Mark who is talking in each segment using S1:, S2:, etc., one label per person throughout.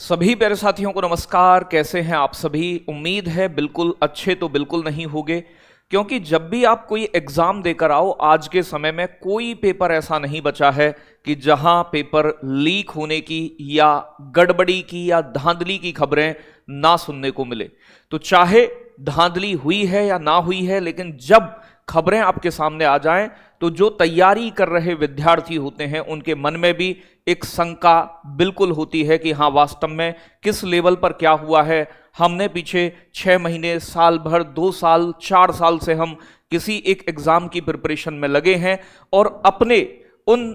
S1: सभी प्यारे साथियों को नमस्कार। कैसे हैं आप सभी? उम्मीद है बिल्कुल अच्छे तो बिल्कुल नहीं होंगे, क्योंकि जब भी आप कोई एग्जाम देकर आओ आज के समय में कोई पेपर ऐसा नहीं बचा है कि जहां पेपर लीक होने की या गड़बड़ी की या धांधली की खबरें ना सुनने को मिले। तो चाहे धांधली हुई है या ना हुई है, लेकिन जब खबरें आपके सामने आ जाएं तो जो तैयारी कर रहे विद्यार्थी होते हैं उनके मन में भी एक शंका बिल्कुल होती है कि हाँ, वास्तव में किस लेवल पर क्या हुआ है। हमने पीछे 6 महीने, साल भर, 2 साल, 4 साल से हम किसी एक एग्जाम की प्रिपरेशन में लगे हैं और अपने उन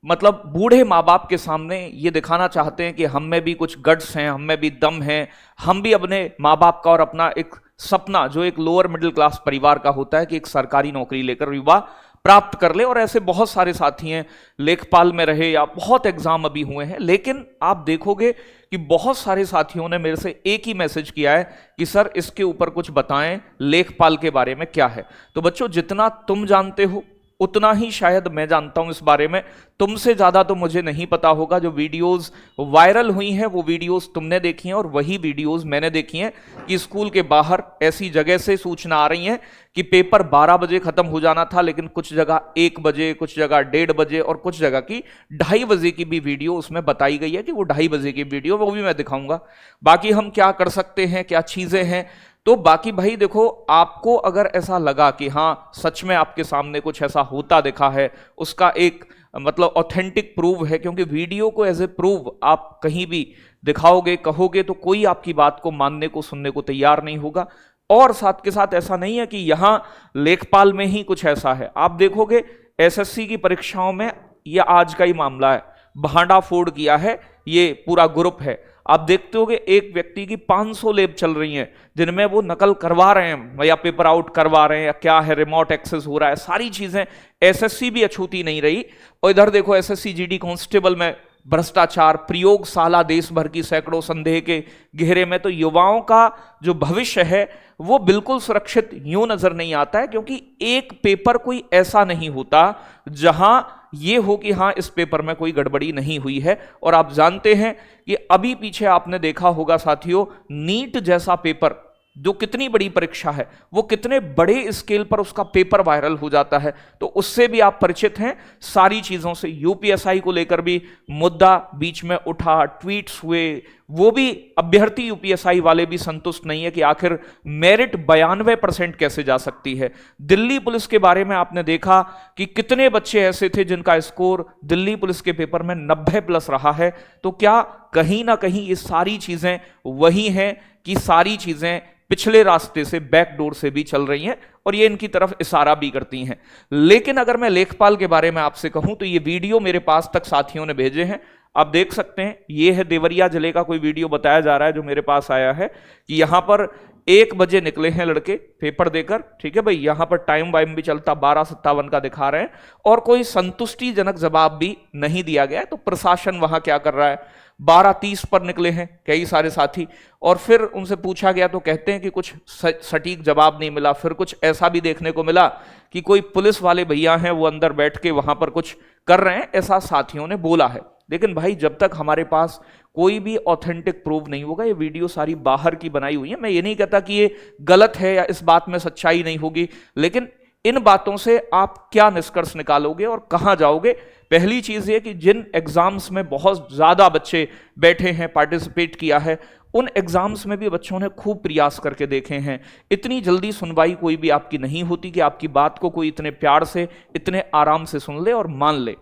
S1: बूढ़े माँ बाप के सामने ये दिखाना चाहते हैं कि हम में भी कुछ गट्स हैं, हम में भी दम है। हम भी अपने माँ बाप का और अपना एक सपना जो एक लोअर मिडिल क्लास परिवार का होता है कि एक सरकारी नौकरी लेकर युवा प्राप्त कर ले। और ऐसे बहुत सारे साथी हैं, लेखपाल में रहे या बहुत एग्जाम अभी हुए हैं, लेकिन आप देखोगे कि बहुत सारे साथियों ने मेरे से एक ही मैसेज किया है कि सर इसके ऊपर कुछ बताएं, लेखपाल के बारे में क्या है। तो बच्चों, जितना तुम जानते हो उतना ही शायद मैं जानता हूं इस बारे में। तुमसे ज्यादा तो मुझे नहीं पता होगा। जो वीडियोस वायरल हुई हैं वो वीडियोस तुमने देखी हैं और वही वीडियोस मैंने देखी हैं कि स्कूल के बाहर ऐसी जगह से सूचना आ रही है कि पेपर 12 बजे खत्म हो जाना था, लेकिन कुछ जगह 1 बजे, कुछ जगह 1:30 बजे और कुछ जगह की 2:30 बजे की भी वीडियो उसमें बताई गई है कि वो 2:30 बजे की वीडियो, वो भी मैं दिखाऊंगा। बाकी हम क्या कर सकते हैं, क्या चीजें हैं, तो बाकी भाई देखो, आपको अगर ऐसा लगा कि हाँ सच में आपके सामने कुछ ऐसा होता दिखा है, उसका एक ऑथेंटिक प्रूव है, क्योंकि वीडियो को एज ए प्रूव आप कहीं भी दिखाओगे, कहोगे तो कोई आपकी बात को मानने को, सुनने को तैयार नहीं होगा। और साथ के साथ ऐसा नहीं है कि यहां लेखपाल में ही कुछ ऐसा है। आप देखोगे एसएससी की परीक्षाओं में यह आज का ही मामला है, भांडाफोड़ किया है ये पूरा ग्रुप है। आप देखते होगे एक व्यक्ति की 500 लैब चल रही हैं जिनमें वो नकल करवा रहे हैं या पेपर आउट करवा रहे हैं या क्या है, रिमोट एक्सेस हो रहा है, सारी चीजें। एसएससी भी अछूती नहीं रही। और इधर देखो एसएससी जीडी कांस्टेबल में भ्रष्टाचार, प्रयोगशाला देश भर की सैकड़ों संदेह के घेरे में। तो युवाओं का जो भविष्य है वो बिल्कुल सुरक्षित यूं नजर नहीं आता है, क्योंकि एक पेपर कोई ऐसा नहीं होता जहां ये हो कि हाँ इस पेपर में कोई गड़बड़ी नहीं हुई है। और आप जानते हैं कि अभी पीछे आपने देखा होगा साथियों, नीट जैसा पेपर जो कितनी बड़ी परीक्षा है, वो कितने बड़े स्केल पर उसका पेपर वायरल हो जाता है। तो उससे भी आप परिचित हैं सारी चीजों से। यूपीएसआई को लेकर भी मुद्दा बीच में उठा, ट्वीट्स हुए, वो भी अभ्यर्थी यूपीएसआई वाले भी संतुष्ट नहीं है कि आखिर मेरिट 92% कैसे जा सकती है। दिल्ली पुलिस के बारे में आपने देखा कि कितने बच्चे ऐसे थे जिनका स्कोर दिल्ली पुलिस के पेपर में 90+ रहा है। तो क्या कहीं ना कहीं ये सारी चीजें वही हैं कि सारी चीजें पिछले रास्ते से, बैकडोर से भी चल रही हैं और ये इनकी तरफ इशारा भी करती हैं। लेकिन अगर मैं लेखपाल के बारे में आपसे कहूं तो ये वीडियो मेरे पास तक साथियों ने भेजे हैं, आप देख सकते हैं। ये है देवरिया जिले का कोई वीडियो बताया जा रहा है जो मेरे पास आया है कि यहां पर 1 बजे निकले हैं लड़के पेपर देकर। ठीक है भाई, यहां पर टाइम वाइम भी चलता 12:57 का दिखा रहे हैं और कोई संतुष्टिजनक जवाब भी नहीं दिया गया है। तो प्रशासन वहां क्या कर रहा है, 12:30 पर निकले हैं कई सारे साथी और फिर उनसे पूछा गया तो कहते हैं कि कुछ सटीक जवाब नहीं मिला। फिर कुछ ऐसा भी देखने को मिला कि कोई पुलिस वाले भैया हैं वो अंदर बैठ के वहां पर कुछ कर रहे हैं, ऐसा साथियों ने बोला है। लेकिन भाई जब तक हमारे पास कोई भी ऑथेंटिक प्रूफ नहीं होगा, ये वीडियो सारी बाहर की बनाई हुई है। मैं ये नहीं कहता कि ये गलत है या इस बात में सच्चाई नहीं होगी, लेकिन इन बातों से आप क्या निष्कर्ष निकालोगे और कहां जाओगे? पहली चीज ये कि जिन एग्जाम्स में बहुत ज्यादा बच्चे बैठे हैं, पार्टिसिपेट किया है, उन एग्जाम्स में भी बच्चों ने खूब प्रयास करके देखे हैं। इतनी जल्दी सुनवाई कोई भी आपकी नहीं होती कि आपकी बात को कोई इतने प्यार से, इतने आराम से सुन ले और मान ले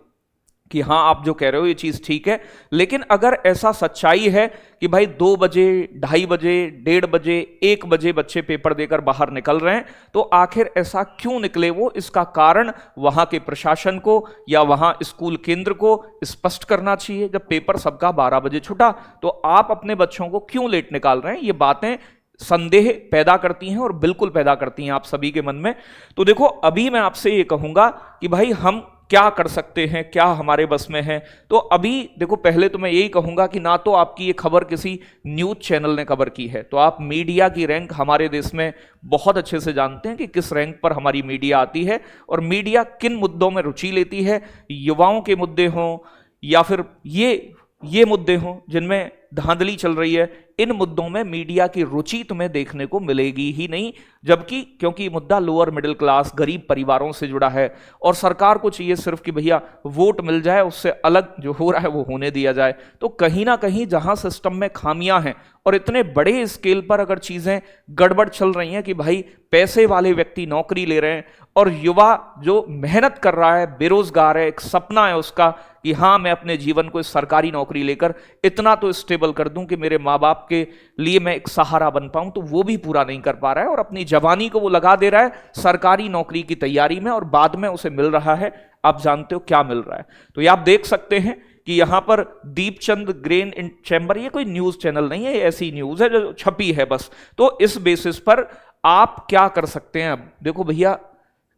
S1: कि हाँ आप जो कह रहे हो ये चीज ठीक है। लेकिन अगर ऐसा सच्चाई है कि भाई 2 बजे, 2:30 बजे, 1:30 बजे, 1 बजे बच्चे पेपर देकर बाहर निकल रहे हैं, तो आखिर ऐसा क्यों निकले वो, इसका कारण वहां के प्रशासन को या वहां स्कूल केंद्र को स्पष्ट करना चाहिए। जब पेपर सबका 12 बजे छूटा तो आप अपने बच्चों को क्यों लेट निकाल रहे हैं? ये बातें संदेह पैदा करती हैं और बिल्कुल पैदा करती हैं आप सभी के मन में। तो देखो, अभी मैं आपसे ये कहूंगा कि भाई हम क्या कर सकते हैं, क्या हमारे बस में है। तो अभी देखो, पहले तो मैं यही कहूंगा कि ना तो आपकी ये खबर किसी न्यूज चैनल ने कवर की है, तो आप मीडिया की रैंक हमारे देश में बहुत अच्छे से जानते हैं कि किस रैंक पर हमारी मीडिया आती है और मीडिया किन मुद्दों में रुचि लेती है। युवाओं के मुद्दे हों या फिर ये मुद्दे हों जिनमें धांधली चल रही है, इन मुद्दों में मीडिया की रुचि तुम्हें देखने को मिलेगी ही नहीं। जबकि क्योंकि मुद्दा लोअर मिडिल क्लास गरीब परिवारों से जुड़ा है और सरकार को चाहिए सिर्फ कि भैया वोट मिल जाए, उससे अलग जो हो रहा है वो होने दिया जाए। तो कहीं ना कहीं जहां सिस्टम में खामियां हैं और इतने बड़े स्केल पर अगर चीजें गड़बड़ चल रही हैं कि भाई पैसे वाले व्यक्ति नौकरी ले रहे हैं और युवा जो मेहनत कर रहा है, बेरोजगार है, एक सपना है उसका कि हाँ मैं अपने जीवन को इस सरकारी नौकरी लेकर इतना तो स्टेबल कर दूं कि मेरे माँ बाप के लिए मैं एक सहारा बन पाऊं, तो वो भी पूरा नहीं कर पा रहा है और अपनी जवानी को वो लगा दे रहा है सरकारी नौकरी की तैयारी में और बाद में उसे मिल रहा है, आप जानते हो क्या मिल रहा है। तो ये आप देख सकते हैं कि यहां पर दीपचंद ग्रेन इन चैम्बर, ये कोई न्यूज चैनल नहीं है, ये ऐसी न्यूज है जो छपी है बस। तो इस बेसिस पर आप क्या कर सकते हैं? अब देखो भैया,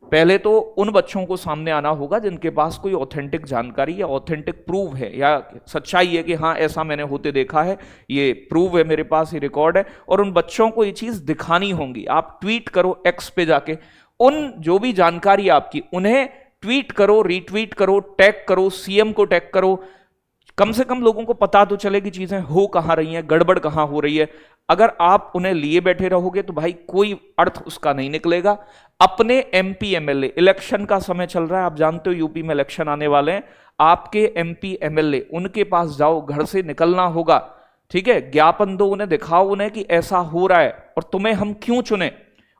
S1: पहले तो उन बच्चों को सामने आना होगा जिनके पास कोई ऑथेंटिक जानकारी या ऑथेंटिक प्रूव है या सच्चाई है कि हाँ ऐसा मैंने होते देखा है, ये प्रूव है मेरे पास, ये रिकॉर्ड है, और उन बच्चों को ये चीज दिखानी होगी। आप ट्वीट करो एक्स पे जाके, उन जो भी जानकारी आपकी उन्हें ट्वीट करो, रीट्वीट करो, टैग करो, सीएम को टैग करो, कम से कम लोगों को पता तो चले कि चीजें हो कहां रही हैं, गड़बड़ कहां हो रही है। अगर आप उन्हें लिए बैठे रहोगे तो भाई कोई अर्थ उसका नहीं निकलेगा। अपने एमपी एमएलए, इलेक्शन का समय चल रहा है, आप जानते हो यूपी में इलेक्शन आने वाले हैं, आपके एमपी एमएलए उनके पास जाओ, घर से निकलना होगा, ठीक है, ज्ञापन दो उन्हें, दिखाओ उन्हें कि ऐसा हो रहा है और तुम्हें हम क्यों चुने।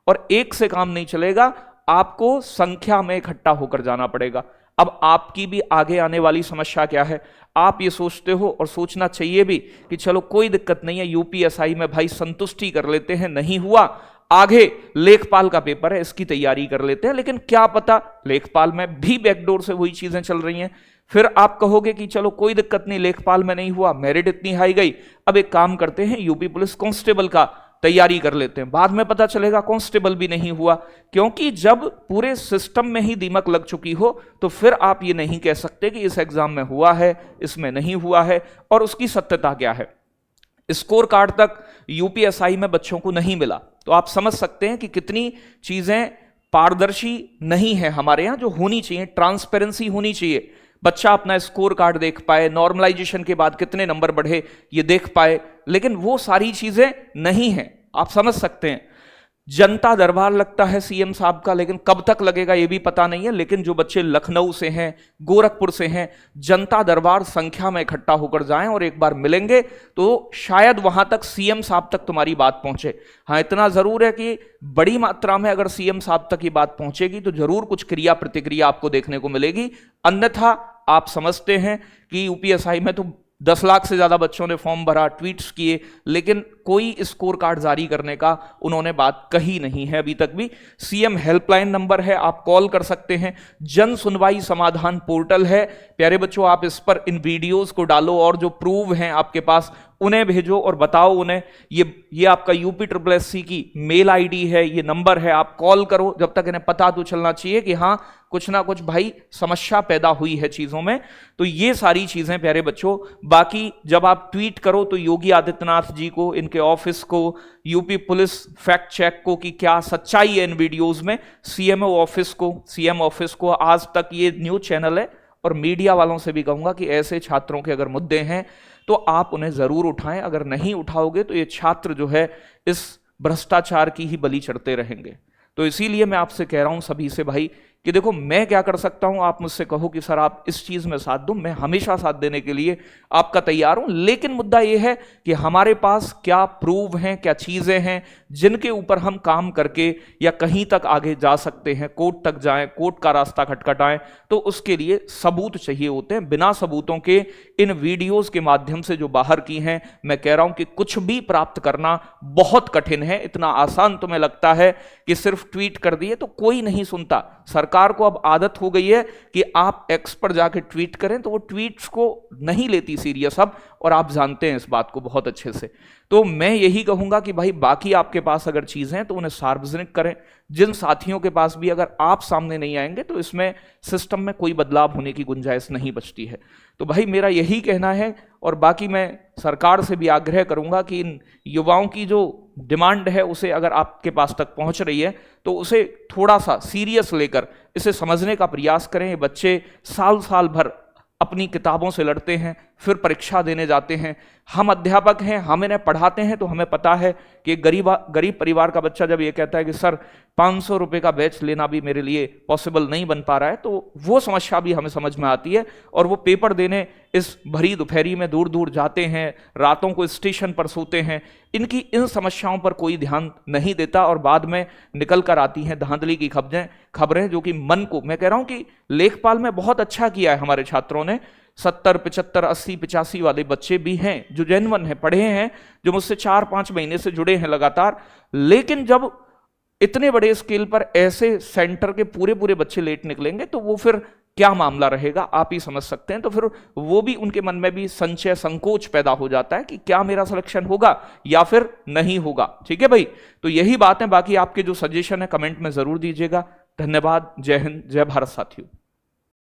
S1: और एक से काम नहीं चलेगा, आपको संख्या में इकट्ठा होकर जाना पड़ेगा। अब आपकी भी आगे आने वाली समस्या क्या है? आप ये सोचते हो और सोचना चाहिए भी कि चलो कोई दिक्कत नहीं है, यूपीएसआई में भाई संतुष्टि कर लेते हैं, नहीं हुआ आगे लेखपाल का पेपर है इसकी तैयारी कर लेते हैं। लेकिन क्या पता लेखपाल में भी बैकडोर से वही चीजें चल रही हैं। फिर आप कहोगे कि चलो कोई दिक्कत नहीं, लेखपाल में नहीं हुआ, मेरिट इतनी हाई गई, अब एक काम करते हैं यूपी पुलिस कांस्टेबल का तैयारी कर लेते हैं। बाद में पता चलेगा कांस्टेबल भी नहीं हुआ, क्योंकि जब पूरे सिस्टम में ही दीमक लग चुकी हो तो फिर आप ये नहीं कह सकते कि इस एग्जाम में हुआ है, इसमें नहीं हुआ है, और उसकी सत्यता क्या है। स्कोर कार्ड तक यूपीएसआई में बच्चों को नहीं मिला, तो आप समझ सकते हैं कि कितनी चीजें पारदर्शी नहीं है हमारे यहां, जो होनी चाहिए, ट्रांसपेरेंसी होनी चाहिए। बच्चा अपना स्कोर कार्ड देख पाए, नॉर्मलाइजेशन के बाद कितने नंबर बढ़े ये देख पाए, लेकिन वो सारी चीजें नहीं है। आप समझ सकते हैं जनता दरबार लगता है सीएम साहब का, लेकिन कब तक लगेगा ये भी पता नहीं है। लेकिन जो बच्चे लखनऊ से हैं, गोरखपुर से हैं, जनता दरबार संख्या में इकट्ठा होकर जाएं और एक बार मिलेंगे तो शायद वहां तक सीएम साहब तक तुम्हारी बात पहुंचे। हाँ, इतना जरूर है कि बड़ी मात्रा में अगर सीएम साहब तक ये बात पहुंचेगी तो जरूर कुछ क्रिया प्रतिक्रिया आपको देखने को मिलेगी। अन्यथा आप समझते हैं कि यूपीएसआई में तो 10 लाख से ज्यादा बच्चों ने फॉर्म भरा, ट्वीट्स किए, लेकिन कोई स्कोर कार्ड जारी करने का उन्होंने बात कही नहीं है अभी तक भी। सीएम हेल्पलाइन नंबर है, आप कॉल कर सकते हैं। जन सुनवाई समाधान पोर्टल है, प्यारे बच्चों आप इस पर इन वीडियोस को डालो और जो प्रूव हैं आपके पास उन्हें भेजो और बताओ उन्हें ये आपका यूपी की मेल आईडी है, ये नंबर है, आप कॉल करो। जब तक इन्हें पता तो चलना चाहिए कि हाँ कुछ ना कुछ भाई समस्या पैदा हुई है चीजों में। तो ये सारी चीजें प्यारे बच्चों, बाकी जब आप ट्वीट करो तो योगी आदित्यनाथ जी को, इनके ऑफिस को, यूपी पुलिस फैक्ट चेक को कि क्या सच्चाई है इन वीडियोस में, सीएम ऑफिस को, आज तक ये न्यूज चैनल है और मीडिया वालों से भी कहूंगा कि ऐसे छात्रों के अगर मुद्दे हैं तो आप उन्हें जरूर उठाएं। अगर नहीं उठाओगे तो ये छात्र जो है इस भ्रष्टाचार की ही बलि चढ़ते रहेंगे। तो इसीलिए मैं आपसे कह रहा हूं सभी से भाई कि देखो मैं क्या कर सकता हूं, आप मुझसे कहो कि सर आप इस चीज में साथ दो, मैं हमेशा साथ देने के लिए आपका तैयार हूं। लेकिन मुद्दा यह है कि हमारे पास क्या प्रूव हैं, क्या चीजें हैं जिनके ऊपर हम काम करके या कहीं तक आगे जा सकते हैं, कोर्ट तक जाएं, कोर्ट का रास्ता खटखटाएं। तो उसके लिए सबूत चाहिए होते हैं। बिना सबूतों के इन वीडियोस के माध्यम से जो बाहर की हैं, मैं कह रहा हूं कि कुछ भी प्राप्त करना बहुत कठिन है। इतना आसान तुम्हें लगता है कि सिर्फ ट्वीट कर दिए तो कोई नहीं सुनता। सरकार को अब आदत हो गई है कि आप एक्स पर जाके ट्वीट करें तो वो ट्वीट्स को नहीं लेती सीरियस अब, और आप जानते हैं इस बात को बहुत अच्छे से। तो मैं यही कहूंगा कि भाई बाकी आपके पास अगर चीजें हैं तो उन्हें सार्वजनिक करें। जिन साथियों के पास भी अगर आप सामने नहीं आएंगे तो इसमें सिस्टम में कोई बदलाव होने की गुंजाइश नहीं बचती है। तो भाई मेरा यही कहना है, और बाकी मैं सरकार से भी आग्रह करूंगा कि इन युवाओं की जो डिमांड है उसे अगर आपके पास तक पहुंच रही है तो उसे थोड़ा सा सीरियस लेकर इसे समझने का प्रयास करें। ये बच्चे साल साल भर अपनी किताबों से लड़ते हैं, फिर परीक्षा देने जाते हैं। हम अध्यापक हैं, हम इन्हें पढ़ाते हैं, तो हमें पता है कि गरीब परिवार का बच्चा जब ये कहता है कि सर 500 रुपए का बैच लेना भी मेरे लिए पॉसिबल नहीं बन पा रहा है, तो वो समस्या भी हमें समझ में आती है। और वो पेपर देने इस भरी दोपहरी में दूर दूर जाते हैं, रातों को स्टेशन पर सोते हैं। इनकी इन समस्याओं पर कोई ध्यान नहीं देता और बाद में निकल कर आती हैं धांधली की खबरें जो कि मन को, मैं कह रहा हूं कि लेखपाल में बहुत अच्छा किया है हमारे छात्रों ने। 70, 75, 80, 85 वाले बच्चे भी हैं जो जेन्युइन हैं, पढ़े हैं, जो मुझसे 4-5 महीने से जुड़े हैं लगातार। लेकिन जब इतने बड़े स्केल पर ऐसे सेंटर के पूरे पूरे बच्चे लेट निकलेंगे तो वो फिर क्या मामला रहेगा, आप ही समझ सकते हैं। तो फिर वो भी, उनके मन में भी संशय, संकोच पैदा हो जाता है कि क्या मेरा सिलेक्शन होगा या फिर नहीं होगा। ठीक है भाई, तो यही बात है। बाकी आपके जो सजेशन है कमेंट में जरूर दीजिएगा। धन्यवाद। जय हिंद, जय भारत साथियों।